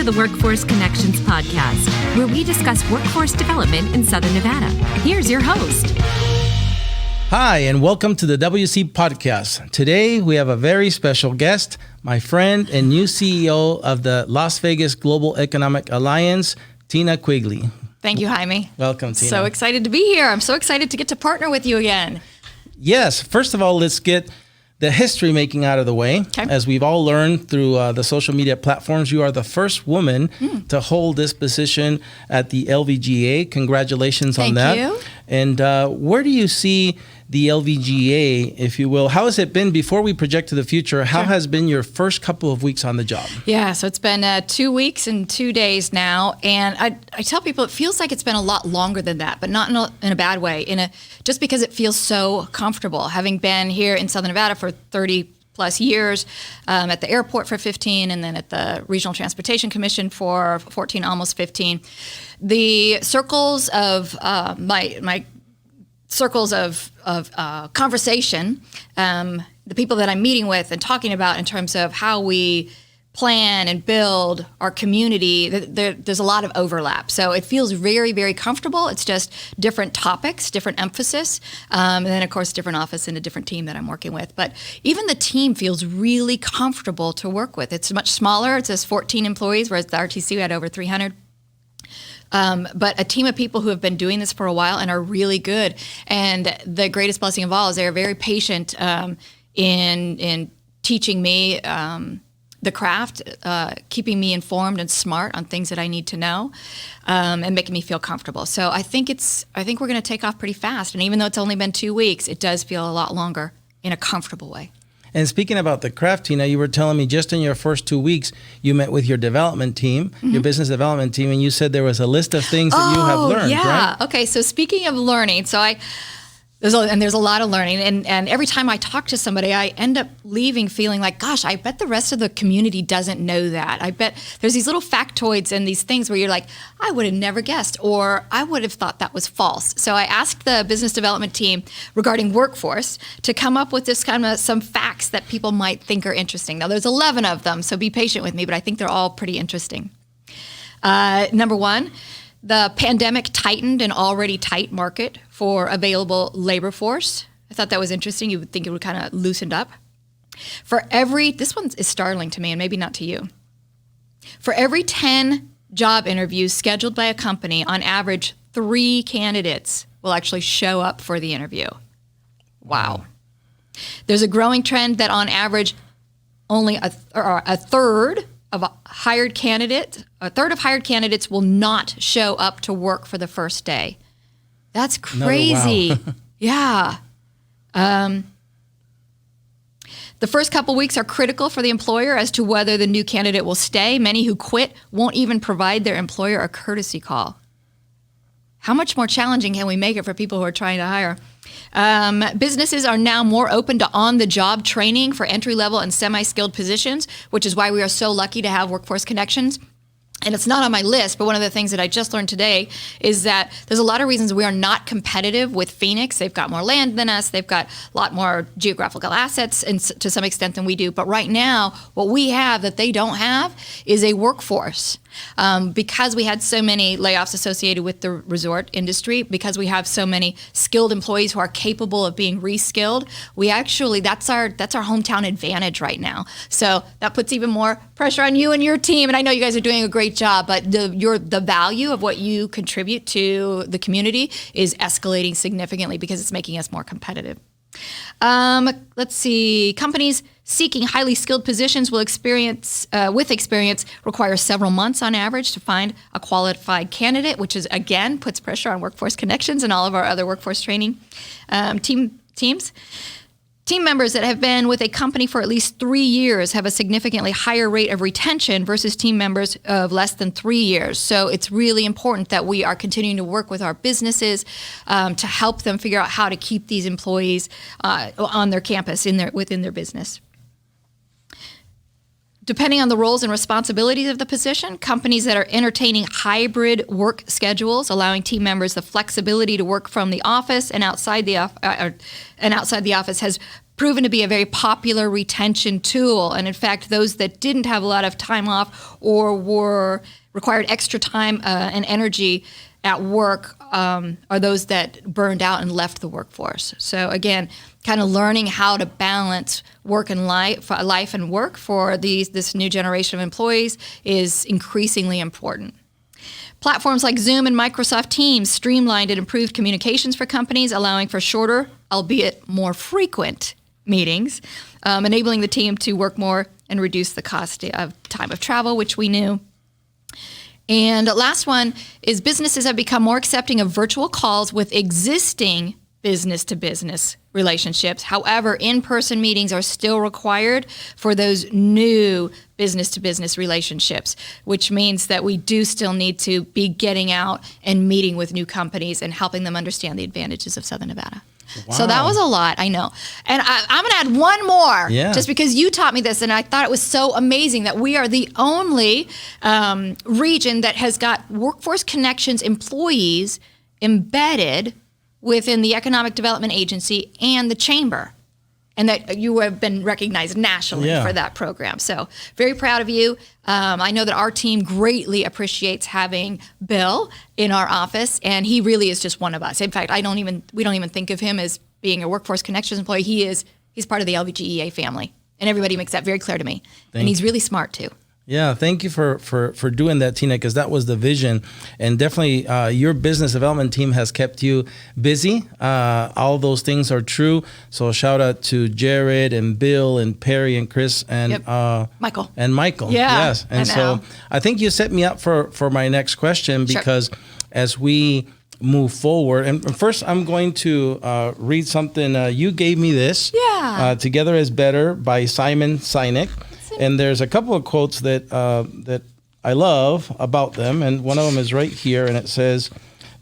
the Workforce Connections podcast, where we discuss workforce development in Southern Nevada. Here's your host. Hi, and welcome to the WC podcast. Today, we have a very special guest, my friend and new CEO of the Las Vegas Global Economic Alliance, Tina Quigley. Thank you, Jaime. Welcome, Tina. So excited to be here. I'm so excited to get to partner with you again. Yes. First of all, let's get the history making out of the way. Okay. As we've all learned through the social media platforms, you are the first woman to hold this position at the LVGEA. Congratulations on that. Thank you. And where do you see the LVGEA, if you will? How has it been, before we project to the future, how has been your first couple of weeks on the job? Yeah, so it's been 2 weeks and 2 days now. And I tell people it feels like it's been a lot longer than that, but not in a bad way, just because it feels so comfortable. Having been here in Southern Nevada for 30 plus years, at the airport for 15, and then at the Regional Transportation Commission for 14, almost 15. The circles of my circles of conversation, the people that I'm meeting with and talking about in terms of how we plan and build our community, there's a lot of overlap. So it feels very, very comfortable. It's just different topics, different emphasis, and then, of course, different office and a different team that I'm working with. But even the team feels really comfortable to work with. It's much smaller. It says 14 employees, whereas the RTC we had over 300. But a team of people who have been doing this for a while and are really good. And the greatest blessing of all is they're very patient in teaching me the craft, keeping me informed and smart on things that I need to know, and making me feel comfortable. So I think we're going to take off pretty fast. And even though it's only been 2 weeks, it does feel a lot longer in a comfortable way. And speaking about the craft, Tina, you were telling me just in your first 2 weeks, you met with your development team, your business development team, and you said there was a list of things that you have learned, yeah. right? Okay, so speaking of learning, there's a lot of learning, and every time I talk to somebody, I end up leaving feeling like, gosh, I bet the rest of the community doesn't know that. I bet there's these little factoids and these things where you're like, I would have never guessed, or I would have thought that was false. So I asked the business development team regarding workforce to come up with this kind of some facts that people might think are interesting. Now, there's 11 of them, so be patient with me, but I think they're all pretty interesting. Number one, the pandemic tightened an already tight market for available labor force. I thought that was interesting. You would think it would kind of loosened up. This one is startling to me, and maybe not to you. For every 10 job interviews scheduled by a company, on average, 3 candidates will actually show up for the interview. Wow. There's a growing trend that on average, only a third of hired candidates will not show up to work for the first day. That's crazy. Wow. Yeah. The first couple weeks are critical for the employer as to whether the new candidate will stay. Many who quit won't even provide their employer a courtesy call. How much more challenging can we make it for people who are trying to hire? Businesses are now more open to on-the-job training for entry-level and semi-skilled positions, which is why we are so lucky to have Workforce Connections. And it's not on my list, but one of the things that I just learned today is that there's a lot of reasons we are not competitive with Phoenix. They've got more land than us. They've got a lot more geographical assets and to some extent than we do. But right now, what we have that they don't have is a workforce. Because we had so many layoffs associated with the resort industry, because we have so many skilled employees who are capable of being reskilled, that's our hometown advantage right now. So that puts even more pressure on you and your team. And I know you guys are doing a great job, but the value of what you contribute to the community is escalating significantly because it's making us more competitive. Let's see. Companies seeking highly skilled positions with experience require several months on average to find a qualified candidate, which is, again, puts pressure on Workforce Connections and all of our other workforce training teams. Team members that have been with a company for at least 3 years have a significantly higher rate of retention versus team members of less than 3 years. So it's really important that we are continuing to work with our businesses to help them figure out how to keep these employees on their campus within their business. Depending on the roles and responsibilities of the position, companies that are entertaining hybrid work schedules, allowing team members the flexibility to work from the office and outside the office, has proven to be a very popular retention tool. And in fact, those that didn't have a lot of time off or required extra time and energy at work are those that burned out and left the workforce. So again, kind of learning how to balance work and life and work for this new generation of employees is increasingly important. Platforms like Zoom and Microsoft Teams streamlined and improved communications for companies, allowing for shorter, albeit more frequent, meetings, enabling the team to work more and reduce the cost of time of travel, which we knew. And the last one is businesses have become more accepting of virtual calls with existing business-to-business relationships. However, in-person meetings are still required for those new business-to-business relationships, which means that we do still need to be getting out and meeting with new companies and helping them understand the advantages of Southern Nevada. Wow. So that was a lot, I know. And I'm going to add one more, just because you taught me this, and I thought it was so amazing that we are the only region that has got Workforce Connections employees embedded within the Economic Development Agency and the Chamber, and that you have been recognized nationally for that program. So very proud of you. I know that our team greatly appreciates having Bill in our office, and he really is just one of us. In fact, we don't even think of him as being a Workforce Connections employee. He's part of the LVGEA family, and everybody makes that very clear to me. And he's really smart too. Yeah, thank you for doing that, Tina, because that was the vision. And definitely your business development team has kept you busy. All those things are true. So shout out to Jared and Bill and Perry and Chris and Michael. And Michael. Yeah, yes. And so I think you set me up for my next question, because as we move forward, and first I'm going to read something. You gave me this. Together is Better by Simon Sinek. And there's a couple of quotes that I love about them, and one of them is right here, and it says,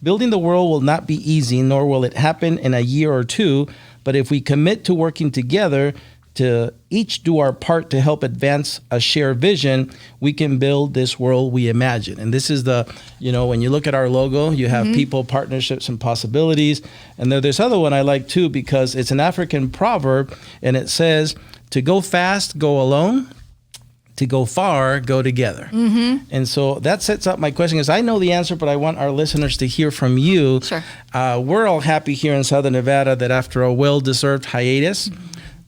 "Building the world will not be easy, nor will it happen in a year or two, but if we commit to working together to each do our part to help advance a shared vision, we can build this world we imagine." And this is when you look at our logo, you have people, partnerships, and possibilities. And there's other one I like too, because it's an African proverb, and it says, "To go fast, go alone. To go far, go together." And so that sets up my question, because I know the answer, but I want our listeners to hear from you. Sure. We're all happy here in Southern Nevada that after a well-deserved hiatus,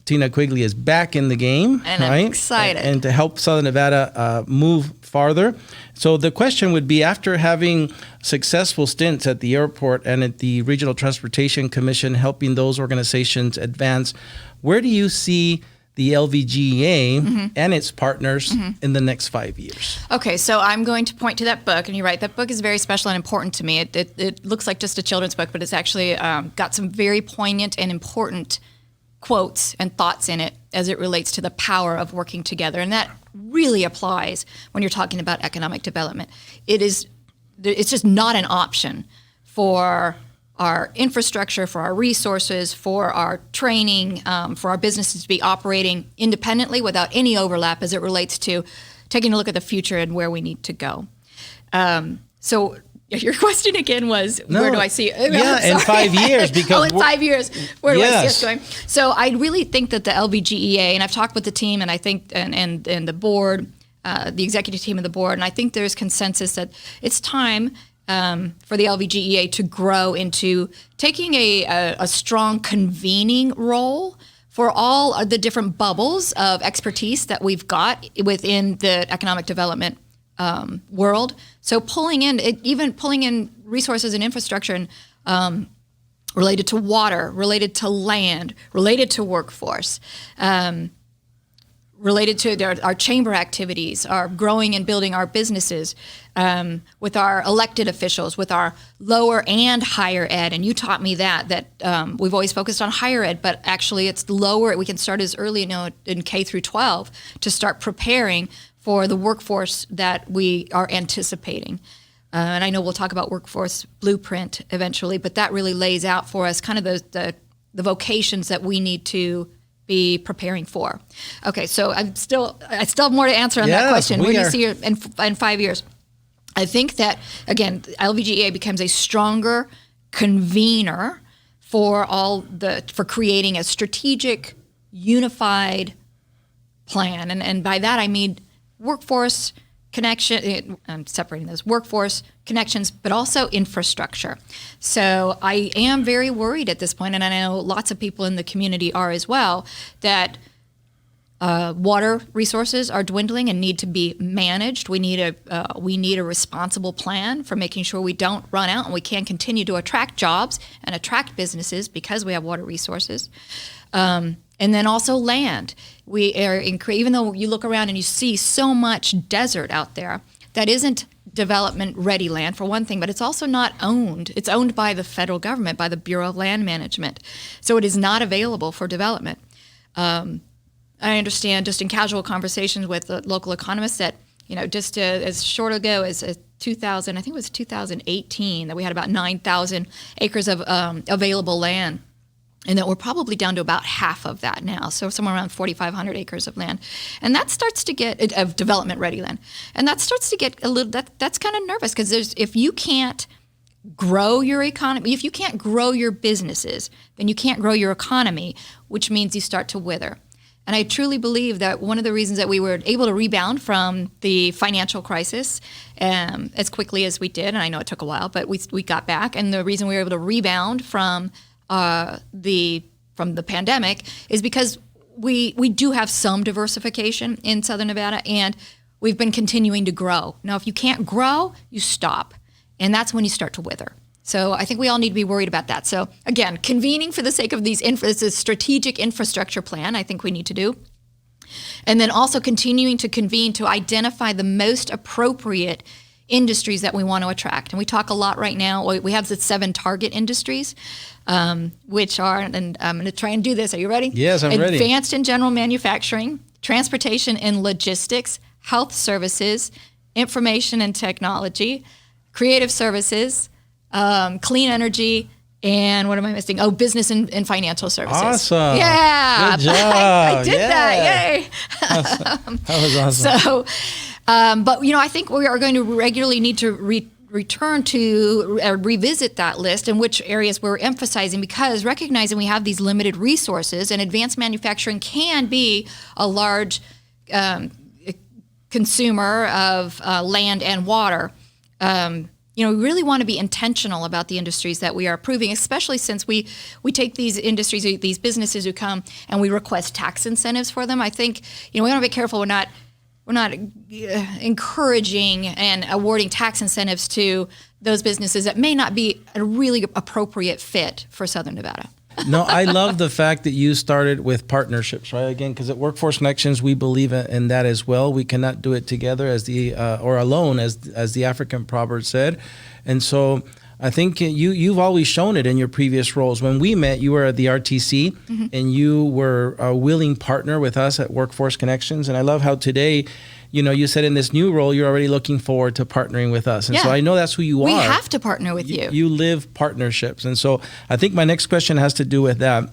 Tina Quigley is back in the game. And I'm excited. And to help Southern Nevada move farther. So the question would be, after having successful stints at the airport and at the Regional Transportation Commission, helping those organizations advance, where do you see the LVGEA and its partners in the next 5 years? Okay, so I'm going to point to that book, and you're right, that book is very special and important to me. It looks like just a children's book, but it's actually got some very poignant and important quotes and thoughts in it as it relates to the power of working together. And that really applies when you're talking about economic development. It's just not an option for our infrastructure, for our resources, for our training, for our businesses to be operating independently without any overlap as it relates to taking a look at the future and where we need to go. So your question again was, where do I see it? In 5 years. Because in 5 years, where do I see us going? So I really think that the LVGEA, and I've talked with the team, and I think, and the board, the executive team of the board, and I think there's consensus that it's time for the LVGEA to grow into taking a strong convening role for all of the different bubbles of expertise that we've got within the economic development world. So pulling in resources and infrastructure and related to water, related to land, related to workforce, related to our chamber activities, our growing and building our businesses, with our elected officials, with our lower and higher ed. And you taught me that we've always focused on higher ed, but actually it's lower. We can start as early, in K through 12 to start preparing for the workforce that we are anticipating. And I know we'll talk about workforce blueprint eventually, but that really lays out for us kind of the vocations that we need to be preparing for. Okay, so I still have more to answer on that question. Where do you see it in 5 years? I think that, again, LVGEA becomes a stronger convener for creating a strategic unified plan. And by that, I mean workforce connection, I'm separating those, workforce connections, but also infrastructure. So I am very worried at this point, and I know lots of people in the community are as well, that water resources are dwindling and need to be managed. We need a responsible plan for making sure we don't run out and we can continue to attract jobs and attract businesses because we have water resources. And then also land. We are even though you look around and you see so much desert out there, that isn't development ready land for one thing, but it's also not owned. It's owned by the federal government, by the Bureau of Land Management. So it is not available for development. I understand just in casual conversations with local economists that, just as short ago as 2000, I think it was 2018, that we had about 9,000 acres of available land. And that we're probably down to about half of that now, so somewhere around 4,500 acres of land. And that starts to get, of development-ready land. And that starts to get a little, that's kind of nervous, because if you can't grow your economy, if you can't grow your businesses, then you can't grow your economy, which means you start to wither. And I truly believe that one of the reasons that we were able to rebound from the financial crisis as quickly as we did, and I know it took a while, but we got back, and the reason we were able to rebound from the pandemic is because we do have some diversification in Southern Nevada, and we've been continuing to grow. Now, if you can't grow, you stop, and that's when you start to wither. So I think we all need to be worried about that. So again, convening for the sake of this strategic infrastructure plan, I think we need to do. And then also continuing to convene to identify the most appropriate industries that we want to attract. And we talk a lot right now, we have the 7 target industries, which are, and I'm going to try and do this. Are you ready? Yes, I'm ready. Advanced and general manufacturing, transportation and logistics, health services, information and technology, creative services, clean energy, and what am I missing? Oh, business and financial services. Awesome. Yeah. Good job. I did that. Yay. Awesome. That was awesome. So, but, I think we are going to regularly need to return to revisit that list and which areas we're emphasizing, because recognizing we have these limited resources, and advanced manufacturing can be a large consumer of land and water. We really want to be intentional about the industries that we are approving, especially since we take these industries, these businesses who come, and we request tax incentives for them. I think, we want to be careful. We're not encouraging and awarding tax incentives to those businesses that may not be a really appropriate fit for Southern Nevada. No, I love the fact that you started with partnerships, right? Again, because at Workforce Connections, we believe in that as well. We cannot do it together or alone, as the African proverb said. And so I think you've always shown it in your previous roles. When we met, you were at the RTC, mm-hmm. and you were a willing partner with us at Workforce Connections. And I love how today, you said in this new role, you're already looking forward to partnering with us. And so I know that's who you are. We have to partner with you. You live partnerships. And so I think my next question has to do with that.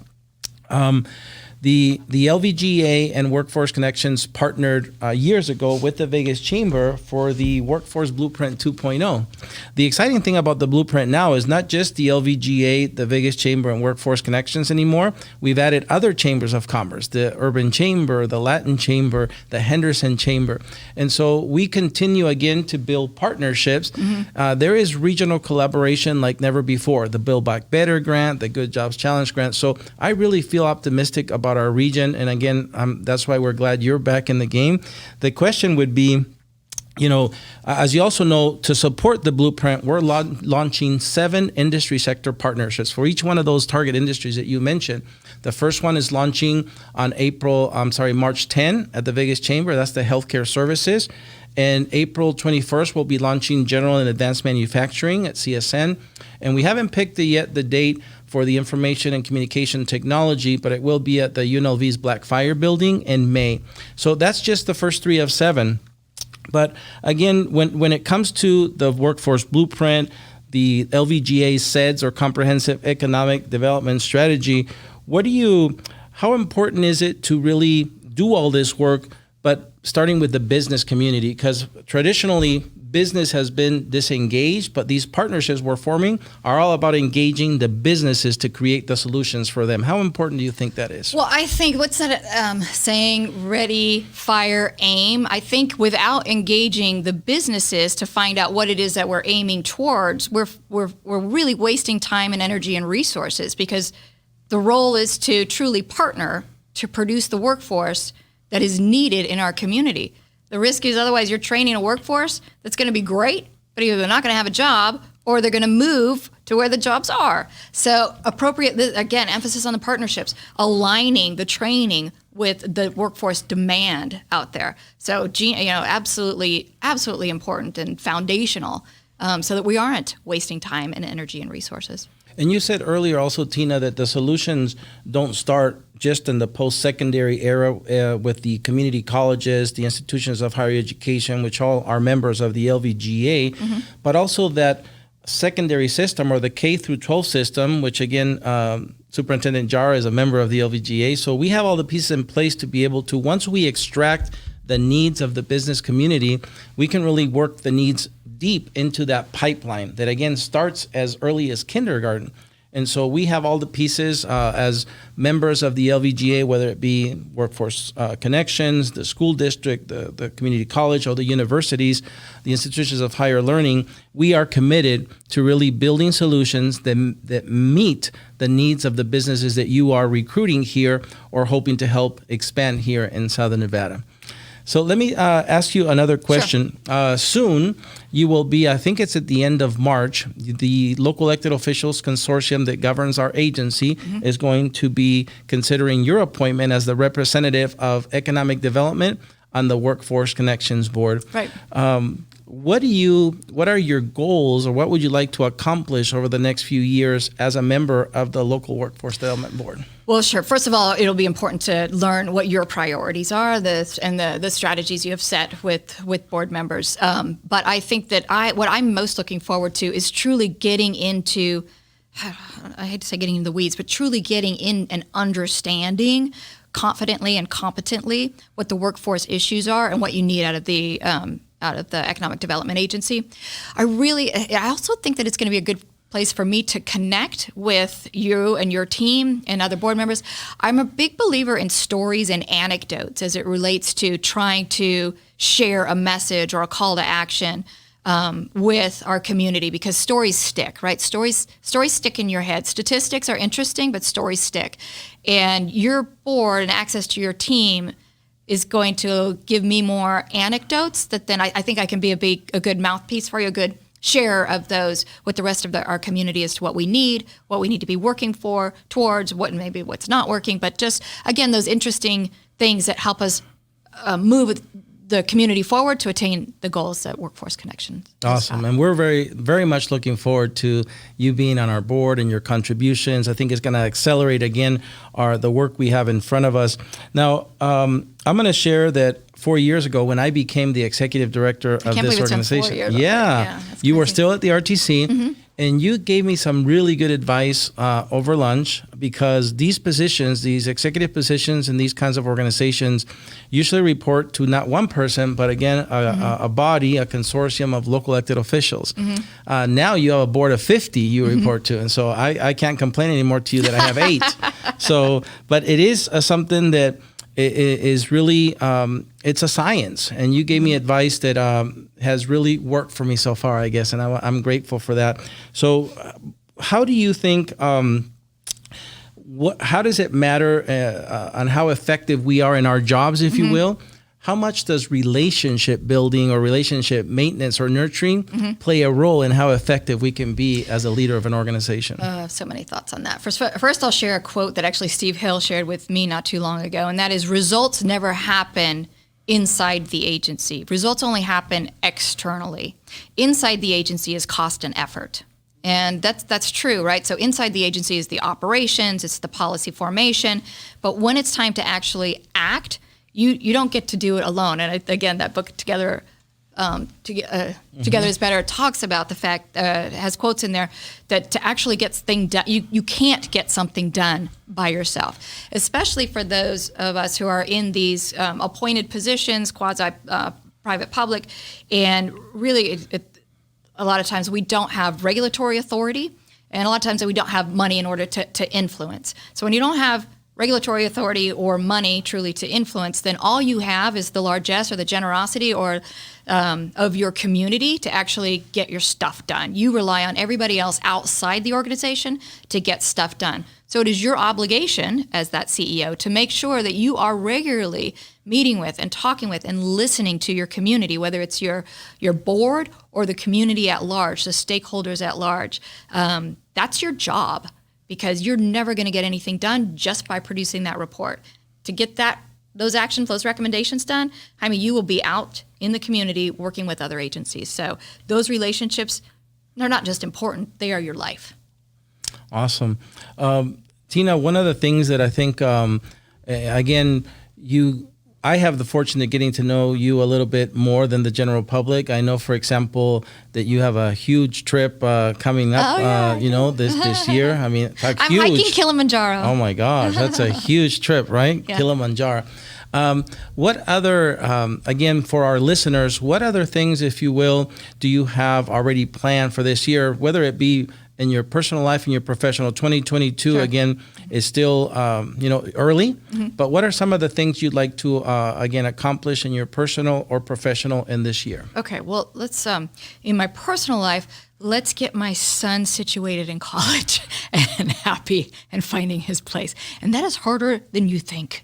The LVGEA and Workforce Connections partnered years ago with the Vegas Chamber for the Workforce Blueprint 2.0. The exciting thing about the blueprint now is not just the LVGEA, the Vegas Chamber, and Workforce Connections anymore. We've added other chambers of commerce, the Urban Chamber, the Latin Chamber, the Henderson Chamber. And so we continue again to build partnerships. Mm-hmm. There is regional collaboration like never before, the Build Back Better grant, the Good Jobs Challenge grant. So I really feel optimistic about our region. And again, that's why we're glad you're back in the game. The question would be, as you also know, to support the blueprint, we're launching 7 industry sector partnerships for each one of those target industries that you mentioned. The first one is launching on March 10 at the Vegas Chamber. That's the healthcare services. And April 21st, we'll be launching general and advanced manufacturing at CSN. And we haven't picked yet the date for the information and communication technology, but it will be at the UNLV's Blackfire building in May. So that's just the first 3 of 7. But again, when it comes to the workforce blueprint, the LVGEA SEDS, or Comprehensive Economic Development Strategy, how important is it to really do all this work, but starting with the business community? Because traditionally, business has been disengaged, but these partnerships we're forming are all about engaging the businesses to create the solutions for them. How important do you think that is? Well, I think, what's that saying, ready, fire, aim? I think without engaging the businesses to find out what it is that we're aiming towards, we're really wasting time and energy and resources, because the role is to truly partner to produce the workforce that is needed in our community. The risk is otherwise you're training a workforce that's going to be great, but either they're not going to have a job or they're going to move to where the jobs are. So appropriate, again, emphasis on the partnerships, aligning the training with the workforce demand out there. So, absolutely important and foundational, so that we aren't wasting time and energy and resources. And you said earlier also, Tina, that the solutions don't start just in the post-secondary era with the community colleges, the institutions of higher education, which all are members of the LVGEA, but also that secondary system, or the K through 12 system, which again, Superintendent Jara is a member of the LVGEA. So we have all the pieces in place to be able to, once we extract the needs of the business community, we can really work the needs deep into that pipeline that again starts as early as kindergarten. And so we have all the pieces as members of the LVGEA, whether it be Workforce Connections, the school district, the community college, or the universities, the institutions of higher learning. We are committed to really building solutions that meet the needs of the businesses that you are recruiting here or hoping to help expand here in Southern Nevada. So let me ask you another question. Sure. Soon, you will be, I think it's at the end of March, the local elected officials consortium that governs our agency is going to be considering your appointment as the representative of economic development on the Workforce Connections Board. Right. What are your goals, or what would you like to accomplish over the next few years as a member of the local Workforce Development Board? Well, sure. First of all, it'll be important to learn what your priorities are, and the strategies you have set with board members. But I think that what I'm most looking forward to is truly getting into, I hate to say getting into the weeds, but truly getting in and understanding confidently and competently what the workforce issues are and what you need out of the Economic Development Agency. I also think that it's going to be a good place for me to connect with you and your team and other board members. I'm a big believer in stories and anecdotes as it relates to trying to share a message or a call to action with our community, because stories stick, right? Stories stick in your head. Statistics are interesting, but stories stick. And your board and access to your team is going to give me more anecdotes that then I think I can be a good mouthpiece for you, a good share of those with the rest of our community as to what we need to be working towards, what's not working, but just, again, those interesting things that help us move the community forward to attain the goals that Workforce Connections. Awesome. And we're very, very much looking forward to you being on our board and your contributions. I think it's going to accelerate, again, the work we have in front of us. Now, I'm going to share that 4 years ago, when I became the executive director of this organization, you were still at the RTC, and you gave me some really good advice over lunch, because these positions, these executive positions in these kinds of organizations, usually report to not one person, but again, a body, a consortium of local elected officials. Now you have a board of 50 you report to, and so I can't complain anymore to you that I have 8. But it is something that is really, it's a science, and you gave me advice that has really worked for me so far, I guess, and I'm grateful for that. So how do you think, how does it matter on how effective we are in our jobs, if you will? How much does relationship building or relationship maintenance or nurturing play a role in how effective we can be as a leader of an organization? So many thoughts on that. First, I'll share a quote that actually Steve Hill shared with me not too long ago, and that is, results never happen inside the agency. Results only happen externally. Inside the agency is cost and effort. And that's true, right? So inside the agency is the operations, it's the policy formation, but when it's time to actually act, you don't get to do it alone. And again, that book, Together is Better, talks about the fact, has quotes in there, that to actually get things done, you can't get something done by yourself, especially for those of us who are in these appointed positions, quasi private public, and really a lot of times we don't have regulatory authority, and a lot of times we don't have money in order to influence. So when you don't have regulatory authority or money truly to influence, then all you have is the largesse or the generosity or of your community to actually get your stuff done. You rely on everybody else outside the organization to get stuff done. So it is your obligation as that CEO to make sure that you are regularly meeting with and talking with and listening to your community, whether it's your board or the community at large, the stakeholders at large. That's your job, because you're never going to get anything done just by producing that report. To get those actions, those recommendations done, I mean, you will be out in the community working with other agencies. So those relationships, they're not just important, they are your life. Awesome. Tina, one of the things that I think, again, I have the fortune of getting to know you a little bit more than the general public. I know, for example, that you have a huge trip coming up, this year. I mean, I'm huge. hiking Kilimanjaro. Oh my gosh, that's a huge trip, right? Yeah. Kilimanjaro. What other, again, for our listeners, what other things, if you will, do you have already planned for this year, whether it be in your personal life and your professional? 2022, Sure. again, is still, early. Mm-hmm. But what are some of the things you'd like to, again, accomplish in your personal or professional in this year? Okay, well, let's, in my personal life, let's get my son situated in college and happy and finding his place. And that is harder than you think.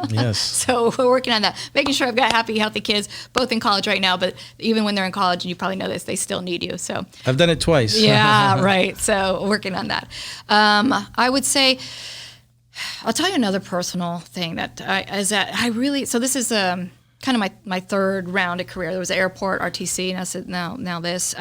Yes. So we're working on that, making sure I've got happy, healthy kids, both in college right now, but even when they're in college, and you probably know this, they still need you. So I've done it twice. Yeah, right. So working on that. I would say, I'll tell you another personal thing so this is kind of my third round of career. There was airport, RTC, and I said, now this.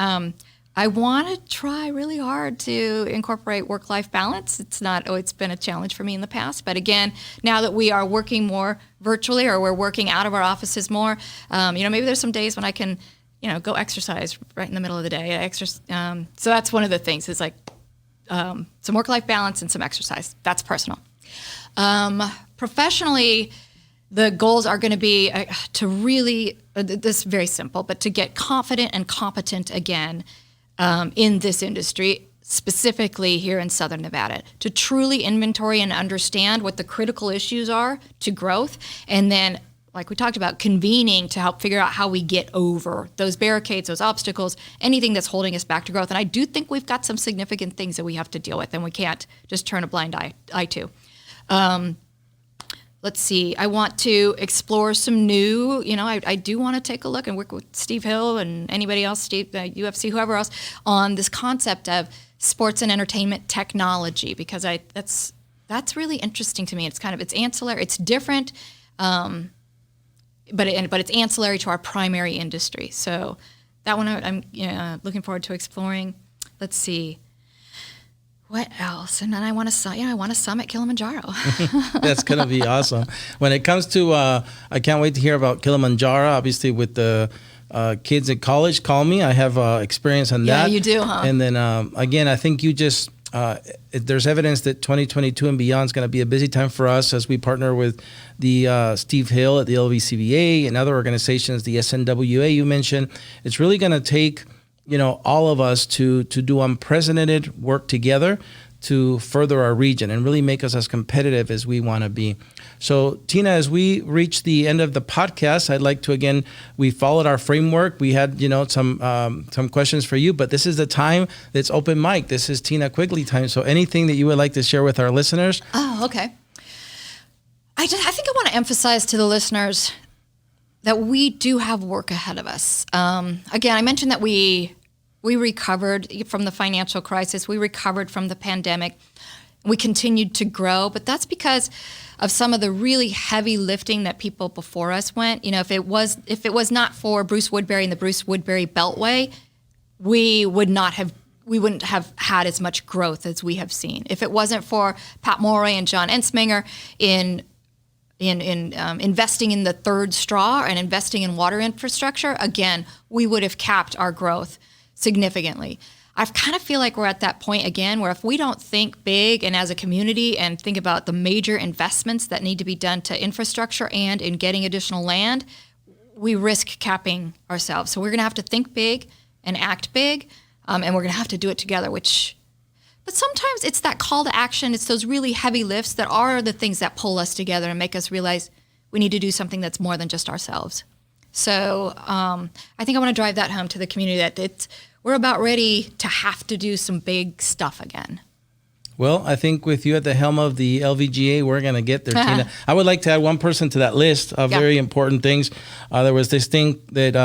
I want to try really hard to incorporate work-life balance. It's been a challenge for me in the past, but again, now that we are working more virtually, or we're working out of our offices more, maybe there's some days when I can, go exercise right in the middle of the day. So that's one of the things is like some work-life balance and some exercise. That's personal. Professionally, the goals are going to be to really, this is very simple, but to get confident and competent again in this industry, specifically here in Southern Nevada, to truly inventory and understand what the critical issues are to growth, and then, like we talked about, convening to help figure out how we get over those barricades, those obstacles, anything that's holding us back to growth. And I do think we've got some significant things that we have to deal with, and we can't just turn a blind eye to. Let's see, I want to explore some new, I do want to take a look and work with Steve Hill and anybody else, Steve, UFC, whoever else, on this concept of sports and entertainment technology, because that's really interesting to me. It's it's ancillary, it's different, but it's ancillary to our primary industry. So that one I'm looking forward to exploring. Let's see. What else? And then I want to summit Kilimanjaro. That's going to be awesome. When it comes to, I can't wait to hear about Kilimanjaro. Obviously, with the kids at college, call me. I have experience on that. Yeah, you do, huh? And then, again, I think you just, there's evidence that 2022 and beyond is going to be a busy time for us as we partner with the Steve Hill at the LVGEA and other organizations, the SNWA you mentioned. It's really going to take all of us to do unprecedented work together to further our region and really make us as competitive as we want to be. So, Tina, as we reach the end of the podcast, I'd like to, again, we followed our framework. We had, some questions for you, but this is the time that's open mic. This is Tina Quigley time. So anything that you would like to share with our listeners? Oh, okay. I think I want to emphasize to the listeners that we do have work ahead of us. Again, I mentioned that we recovered from the financial crisis. We recovered from the pandemic. We continued to grow, but that's because of some of the really heavy lifting that people before us went. If it was not for Bruce Woodbury and the Bruce Woodbury Beltway, we wouldn't have had as much growth as we have seen. If it wasn't for Pat Morey and John Ensminger in investing in the third straw and investing in water infrastructure, again, we would have capped our growth significantly. I kind of feel like we're at that point again where if we don't think big and as a community and think about the major investments that need to be done to infrastructure and in getting additional land, we risk capping ourselves. So we're going to have to think big and act big, and we're going to have to do it together, but sometimes it's that call to action. It's those really heavy lifts that are the things that pull us together and make us realize we need to do something that's more than just ourselves. So I think I want to drive that home to the community that we're about ready to have to do some big stuff again. Well, I think with you at the helm of the LVGEA, we're going to get there, Tina. I would like to add one person to that list of very important things. There was this thing that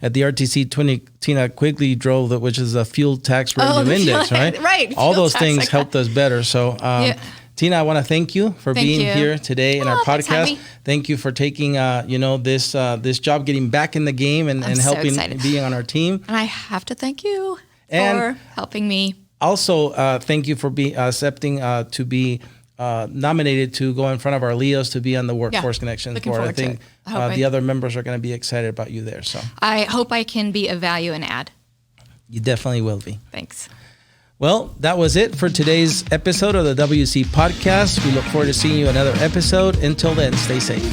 at the RTC Tina Quigley drove, which is a fuel tax revenue index, right? Right. All those things helped us better. So, Tina, I want to thank you for being here today in our podcast. Thank you for taking, this job, getting back in the game and helping being on our team. And I have to thank you for helping me. Also, thank you for accepting to be nominated to go in front of our Leos to be on the Workforce Connections board. I think the other members are going to be excited about you there. So I hope I can be of value and add. You definitely will be. Thanks. Well, that was it for today's episode of the WC Podcast. We look forward to seeing you another episode. Until then, stay safe.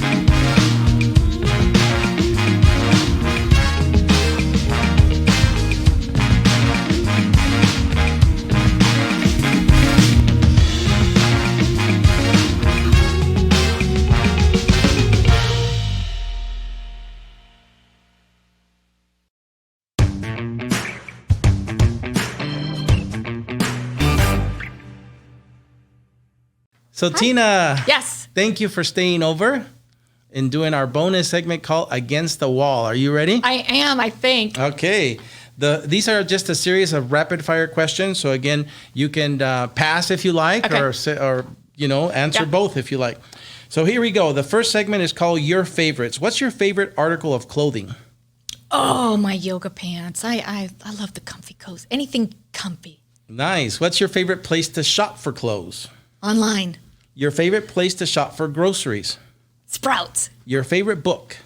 So Tina, yes, thank you for staying over and doing our bonus segment called Against the Wall. Are you ready? I am, I think. Okay. These are just a series of rapid fire questions. So again, you can pass if you like, or answer both if you like. So here we go. The first segment is called Your Favorites. What's your favorite article of clothing? Oh, my yoga pants. I love the comfy clothes. Anything comfy. Nice. What's your favorite place to shop for clothes? Online. Your favorite place to shop for groceries? Sprouts. Your favorite book?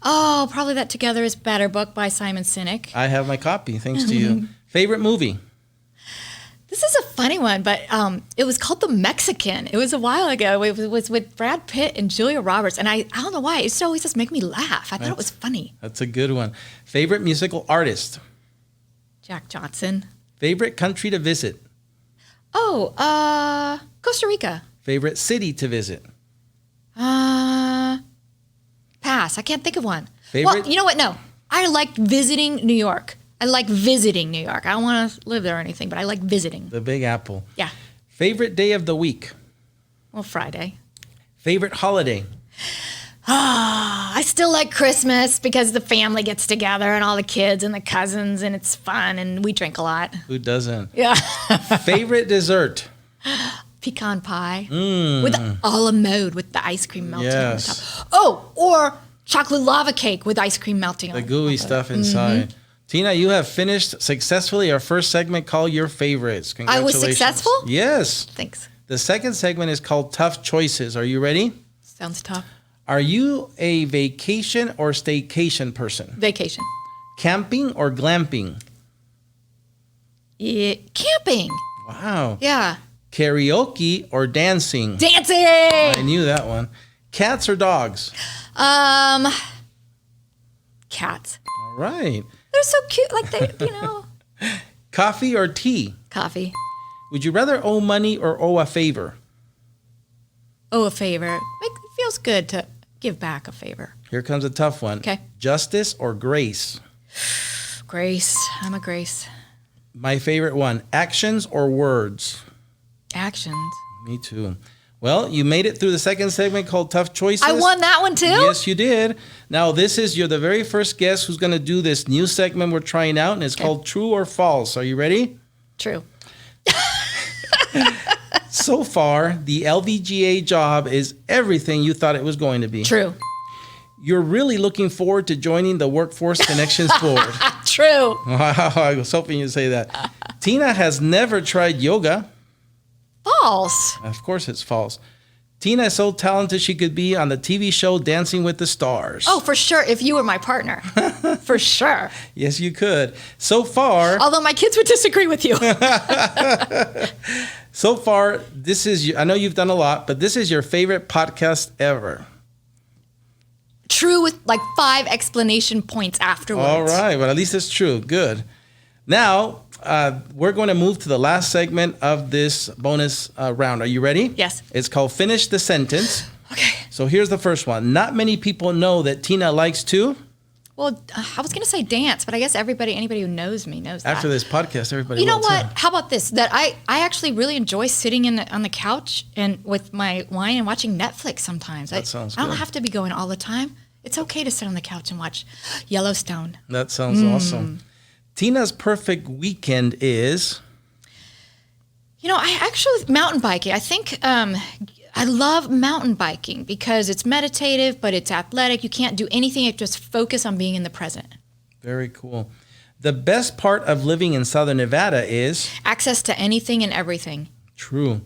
Oh, probably that Together is Better book by Simon Sinek. I have my copy, thanks to you. Favorite movie? This is a funny one, but it was called The Mexican. It was a while ago. It was with Brad Pitt and Julia Roberts, and I don't know why. It just always just make me laugh. I thought it was funny. That's a good one. Favorite musical artist? Jack Johnson. Favorite country to visit? Oh, Costa Rica. Favorite city to visit? Pass. I can't think of one. Favorite? Well, you know what? No. I like visiting New York. I don't want to live there or anything, but I like visiting. The Big Apple. Yeah. Favorite day of the week? Well, Friday. Favorite holiday? I still like Christmas because the family gets together and all the kids and the cousins, and it's fun, and we drink a lot. Who doesn't? Yeah. Favorite dessert? Pecan pie with a la mode with the ice cream melting on the top. Oh, or chocolate lava cake with ice cream melting on the top. The gooey stuff inside. Mm-hmm. Tina, you have finished successfully our first segment called Your Favorites. Congratulations. I was successful? Yes. Thanks. The second segment is called Tough Choices. Are you ready? Sounds tough. Are you a vacation or staycation person? Vacation. Camping or glamping? Yeah, camping. Wow. Yeah. Karaoke or dancing? Dancing. I knew that one. Cats or dogs? Cats. All right. They're so cute, like they. Coffee or tea? Coffee. Would you rather owe money or owe a favor? Owe a favor. It feels good to give back a favor. Here comes a tough one. Okay. Justice or grace? Grace. I'm a grace. My favorite one. Actions or words? Actions. Me too. Well, you made it through the second segment called Tough Choices. I won that one too? Yes, you did. Now, you're the very first guest who's going to do this new segment we're trying out, and it's called True or False. Are you ready? True. So far, the LVGEA job is everything you thought it was going to be. True. You're really looking forward to joining the Workforce Connections board. True. Wow, I was hoping you'd say that. Tina has never tried yoga. False. Of course it's false. Tina is so talented she could be on the TV show Dancing with the Stars. Oh, for sure, if you were my partner. For sure. Yes, you could. So far... Although my kids would disagree with you. So far, I know you've done a lot, but this is your favorite podcast ever. true with like 5 explanation points afterwards. All right. Well, at least it's true. Good. Now, we're going to move to the last segment of this bonus round. Are you ready? Yes. It's called Finish the Sentence. Okay. So here's the first one. Not many people know that Tina likes to... Well, I was going to say dance, but I guess anybody who knows me knows that. After this podcast, everybody You know will what? too. How about this? That I actually really enjoy sitting on the couch and with my wine and watching Netflix sometimes. That sounds I don't good. have to be going all the time. It's okay to sit on the couch and watch Yellowstone. That sounds awesome. Tina's perfect weekend is... You know, I actually, mountain biking. I think I love mountain biking because it's meditative, but it's athletic. You can't do anything. You just focus on being in the present. Very cool. The best part of living in Southern Nevada is... Access to anything and everything. True.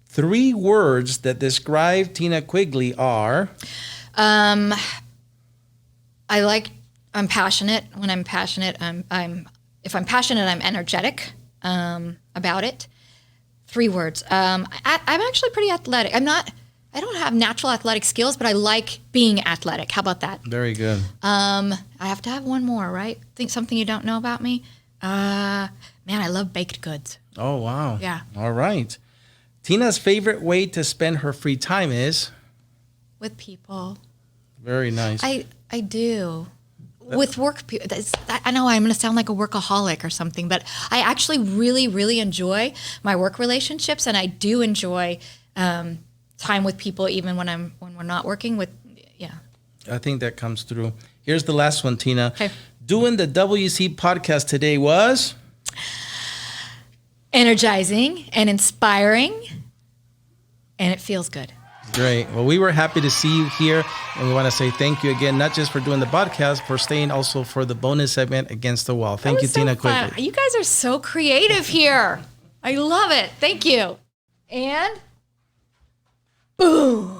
3 words that describe Tina Quigley are... I'm passionate. When I'm passionate, if I'm passionate, I'm energetic about it. 3 words. I'm actually pretty athletic. I don't have natural athletic skills, but I like being athletic. How about that? Very good. I have to have one more, right? Think something you don't know about me? Man, I love baked goods. Oh, wow. Yeah. All right. Tina's favorite way to spend her free time is... With people. Very nice. I do. With work, I know I'm going to sound like a workaholic or something, but I actually really, really enjoy my work relationships, and I do enjoy time with people, even when we're not working with. Yeah. I think that comes through. Here's the last one, Tina. Okay. Doing the WC podcast today was... Energizing and inspiring, and it feels good. Great. Well, we were happy to see you here, and we want to say thank you again, not just for doing the podcast, for staying also for the bonus segment Against the Wall. Thank you, Tina Quigley. You guys are so creative here. I love it. Thank you. And boom.